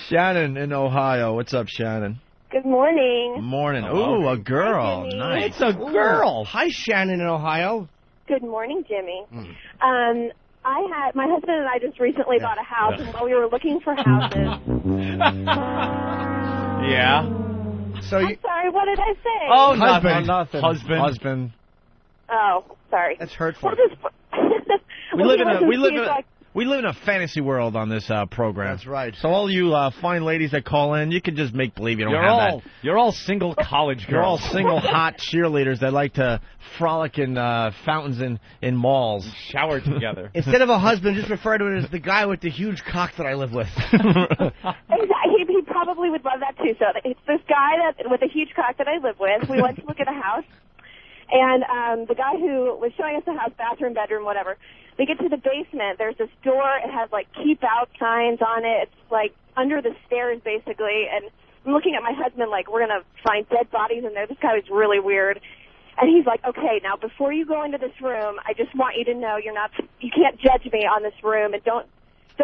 Shannon in Ohio. What's up, Shannon? Good morning. Morning. Hello. Ooh, a girl. Hi, Jimmy. Nice. It's a girl. Hi, Shannon in Ohio. Good morning, Jimmy. My husband and I just recently bought a house, and while we were looking for houses... Yeah. So I'm sorry, what did I say? Oh, Husband. nothing. Husband. Oh, sorry. That's hurtful. We live in a fantasy world on this program. That's right. So all you fine ladies that call in, you can just make believe you don't have that. You're all single college girls. You're all single hot cheerleaders that like to frolic in fountains in malls. Shower together. Instead of a husband, just refer to it as the guy with the huge cock that I live with. He probably would love that, too. So it's this guy with a huge cock that I live with. We went to look at a house, and the guy who was showing us the house, bathroom, bedroom, whatever, we get to the basement. There's this door. It has, like, keep out signs on it. It's, like, under the stairs, basically. And I'm looking at my husband like, we're going to find dead bodies in there. This guy was really weird. And he's like, okay, now, before you go into this room, I just want you to know you can't judge me on this room. And don't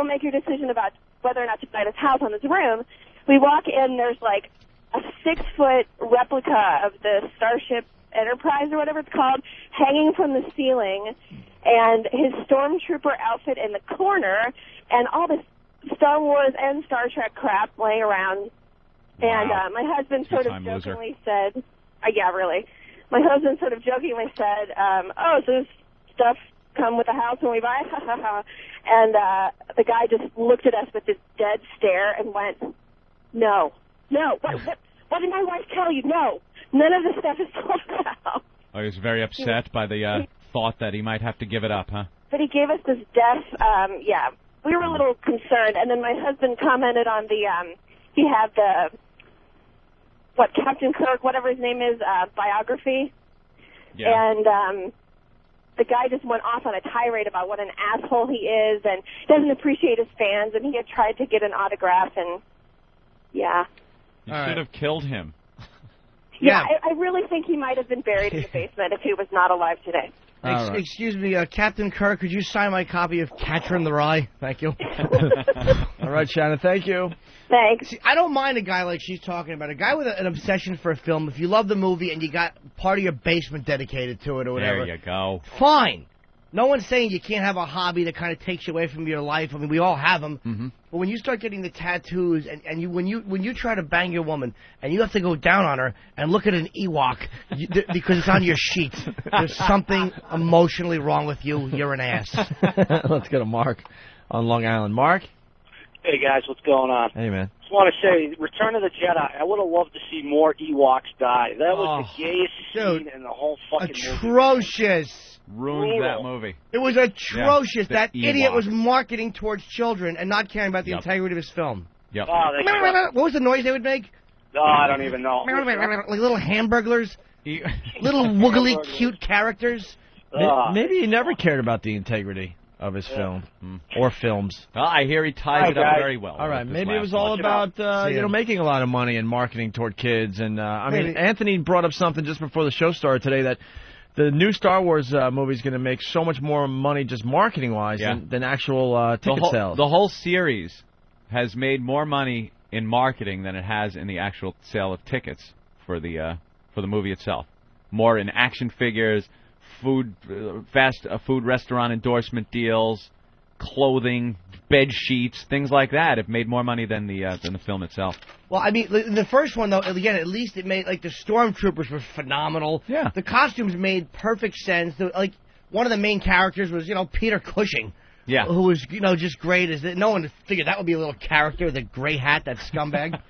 make your decision about whether or not to buy this house on this room. We walk in. There's, like, a 6-foot replica of the Starship Enterprise or whatever it's called hanging from the ceiling, and his stormtrooper outfit in the corner, and all this Star Wars and Star Trek crap laying around. Wow. And my husband sort of jokingly said, yeah, really. My husband sort of jokingly said, oh, so this stuff come with the house when we buy it? And the guy just looked at us with this dead stare and went, no. What did my wife tell you? No. None of the stuff is sold out. Oh, he was very upset by the thought that he might have to give it up, huh? But he gave us this death, we were a little concerned. And then my husband commented on he had Captain Kirk, whatever his name is, biography. Yeah. And the guy just went off on a tirade about what an asshole he is and doesn't appreciate his fans. And he had tried to get an autograph, and, yeah. You should have killed him. Yeah, I really think he might have been buried in the basement if he was not alive today. Excuse me, Captain Kirk, could you sign my copy of Catcher in the Rye? Thank you. All right, Shannon, thank you. Thanks. See, I don't mind a guy like she's talking about. A guy with an obsession for a film, if you love the movie and you got part of your basement dedicated to it or whatever. There you go. Fine. No one's saying you can't have a hobby that kind of takes you away from your life. I mean, we all have them. Mm-hmm. But when you start getting the tattoos and when you try to bang your woman and you have to go down on her and look at an Ewok because it's on your sheet, there's something emotionally wrong with you. You're an ass. Let's go to Mark on Long Island. Mark? Hey, guys, what's going on? Hey, man. Just want to say, Return of the Jedi, I would have loved to see more Ewoks die. That was the gayest scene in the whole fucking movie. Atrocious. Ruined that movie. It was atrocious. Yeah, that idiot was marketing towards children and not caring about the integrity of his film. Yep. Oh, what was the noise they would make? No, I don't even know. Like little hamburglers? Little woogly, cute characters? Maybe he never cared about the integrity of his film or films. Well, I hear he ties it up very well. All right, maybe it was all about making a lot of money and marketing toward kids. And I mean, Anthony brought up something just before the show started today that the new Star Wars movie is going to make so much more money just marketing-wise than actual ticket sales. The whole series has made more money in marketing than it has in the actual sale of tickets for the movie itself. More in action figures, food restaurant endorsement deals, clothing, bed sheets, things like that have made more money than the film itself. Well, I mean, the first one, though, again, at least it made, like, the stormtroopers were phenomenal. Yeah. The costumes made perfect sense. Like, one of the main characters was, Peter Cushing. Yeah. Who was, just great. No one figured that would be a little character with a gray hat, that scumbag.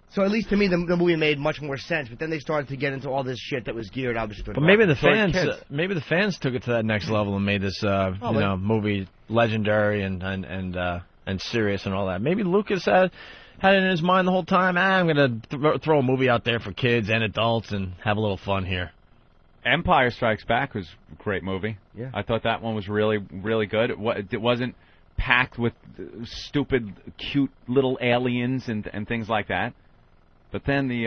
So at least to me, the movie made much more sense. But then they started to get into all this shit that was geared obviously. But maybe the fans took it to that next level and made this movie legendary and serious and all that. Maybe Lucas had it in his mind the whole time. I'm going to throw a movie out there for kids and adults and have a little fun here. Empire Strikes Back was a great movie. Yeah. I thought that one was really, really good. It wasn't packed with stupid, cute little aliens and things like that. But then the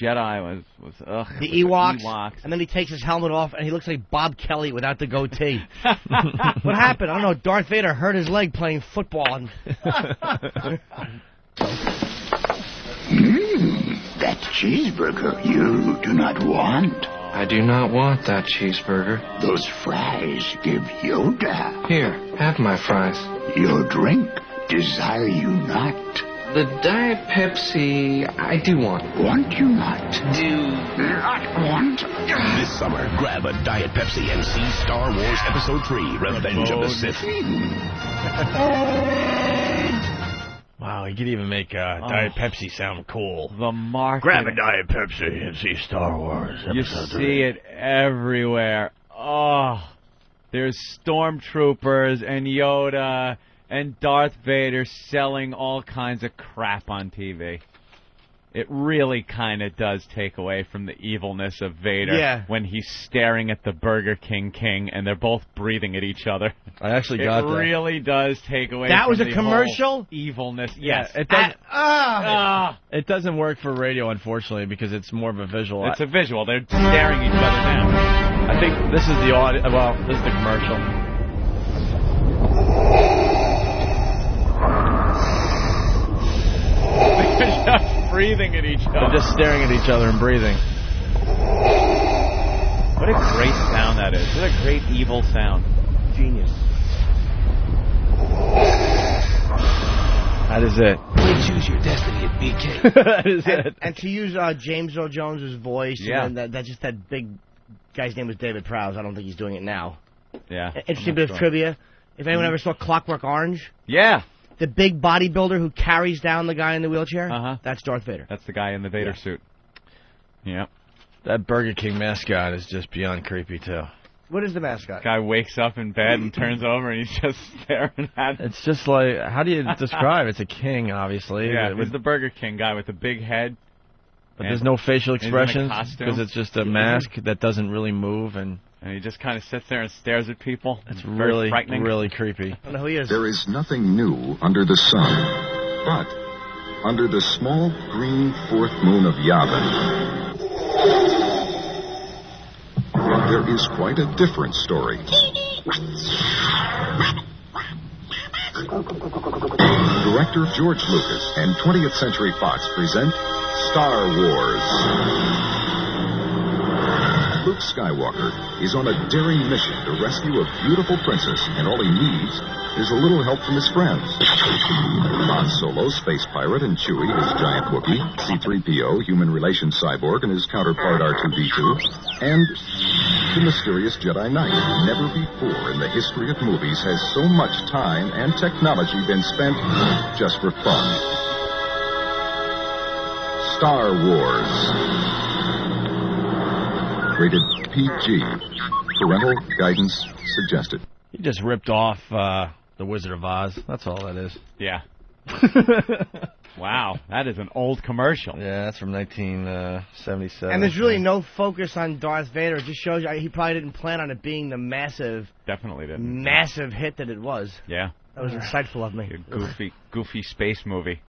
Jedi was the Ewoks. And then he takes his helmet off and he looks like Bob Kelly without the goatee. What happened? I don't know. Darth Vader hurt his leg playing football. That cheeseburger you do not want. I do not want that cheeseburger. Those fries give Yoda. Here, have my fries. Your drink desire you not. The Diet Pepsi, I do want. Want you not. Do not want. This summer, grab a Diet Pepsi and see Star Wars Episode 3, Revenge of the Sith. Wow, he could even make Diet Pepsi sound cool. The market. Grab a Diet Pepsi and see Star Wars Episode 3. You see it everywhere. Oh, there's stormtroopers and Yoda and Darth Vader selling all kinds of crap on TV. It really kind of does take away from the evilness of Vader when he's staring at the Burger King and they're both breathing at each other. I actually got that. It really does take away that from was a the commercial? whole evilness. Yes. It doesn't work for radio, unfortunately, because it's more of a visual. It's a visual. They're staring each other down. I think this is the audio. Well, this is the commercial. They're just breathing at each other. They're just staring at each other and breathing. What a great sound that is. What a great evil sound. Genius. That is it. Please choose your destiny at BK. That is it. And to use James Earl Jones' voice, and that just that big guy's name was David Prowse. I don't think he's doing it now. Yeah. Interesting bit of trivia. If anyone ever saw Clockwork Orange. Yeah. The big bodybuilder who carries down the guy in the wheelchair, that's Darth Vader. That's the guy in the Vader suit. Yeah. That Burger King mascot is just beyond creepy, too. What is the mascot? Guy wakes up in bed and turns over and he's just staring at it. It's just like, how do you describe it? It's a king, obviously. Yeah, it's the Burger King guy with the big head. But there's no facial expressions because it's just a mask that doesn't really move. And he just kind of sits there and stares at people. It's really frightening. Really creepy. I don't know who he is. There is nothing new under the sun. But under the small green fourth moon of Yavin, there is quite a different story. Director George Lucas and 20th Century Fox present Star Wars. Luke Skywalker is on a daring mission to rescue a beautiful princess, and all he needs is a little help from his friends. Han Solo, space pirate, and Chewie, his giant Wookiee, C-3PO, human relations cyborg, and his counterpart R2-D2, and the mysterious Jedi Knight. Never before in the history of movies has so much time and technology been spent just for fun. Star Wars. Rated PG. Parental guidance suggested. He just ripped off The Wizard of Oz. That's all that is. Yeah. Wow, that is an old commercial. Yeah, that's from 1977. And there's really no focus on Darth Vader. It just shows you he probably didn't plan on it being the massive hit that it was. Yeah. That was insightful of me. A goofy space movie.